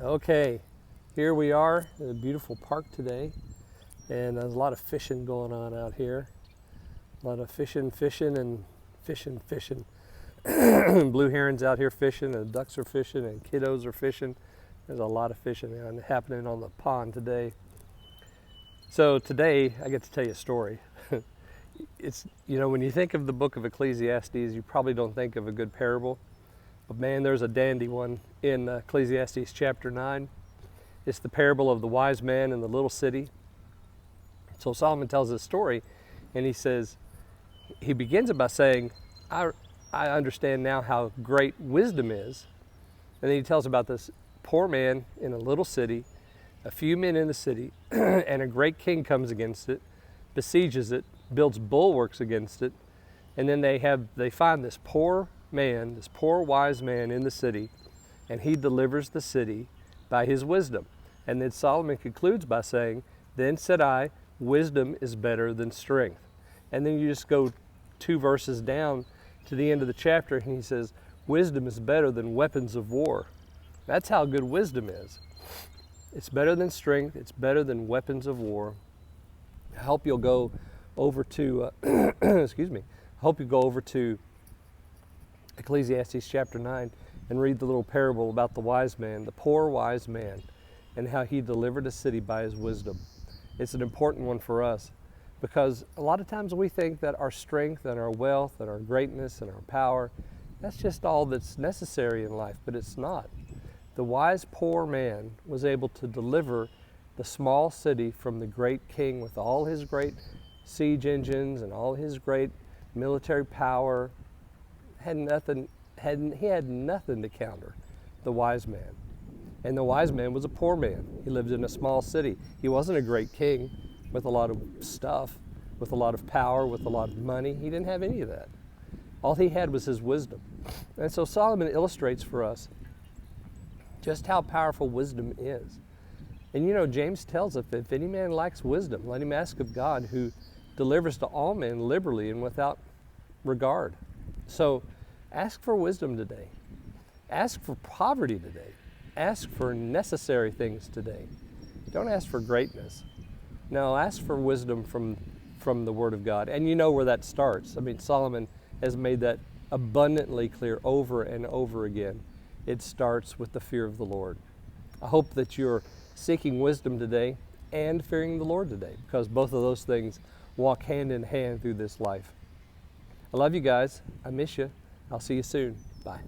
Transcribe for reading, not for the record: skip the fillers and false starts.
Okay, here we are in a beautiful park today, and there's a lot of fishing going on out here. A lot of fishing, and fishing. Blue herons out here fishing, and ducks are fishing, and kiddos are fishing. There's a lot of fishing happening on the pond today. So today I get to tell you a story. It's, when you think of the book of Ecclesiastes, you probably don't think of a good parable. But man, there's a dandy one in Ecclesiastes chapter 9. It's the parable of the wise man in the little city. So Solomon tells this story, and he begins it by saying, I understand now how great wisdom is. And then he tells about this poor man in a little city, a few men in the city, and a great king comes against it, besieges it, builds bulwarks against it, and then they find this poor man, this poor wise man in the city, and he delivers the city by his wisdom. And then Solomon concludes by saying, "Then said I, wisdom is better than strength." And then you just go 2 verses down to the end of the chapter, and he says, "Wisdom is better than weapons of war." That's how good wisdom is. It's better than strength. It's better than weapons of war. I hope you'll go over to, excuse me, I hope you go over to Ecclesiastes chapter 9 and read the little parable about the wise man, the poor wise man, and how he delivered a city by his wisdom. It's an important one for us because a lot of times we think that our strength and our wealth and our greatness and our power, that's just all that's necessary in life, but it's not. The wise poor man was able to deliver the small city from the great king with all his great siege engines and all his great military power. He had nothing to counter the wise man. And the wise man was a poor man. He lived in a small city. He wasn't a great king with a lot of stuff, with a lot of power, with a lot of money. He didn't have any of that. All he had was his wisdom. And so Solomon illustrates for us just how powerful wisdom is. And James tells us, if any man lacks wisdom, let him ask of God, who delivers to all men liberally and without regard. So ask for wisdom today. Ask for poverty today. Ask for necessary things today. Don't ask for greatness. No, ask for wisdom from the Word of God. And you know where that starts. I mean, Solomon has made that abundantly clear over and over again. It starts with the fear of the Lord. I hope that you're seeking wisdom today and fearing the Lord today, because both of those things walk hand in hand through this life. I love you guys. I miss you. I'll see you soon. Bye.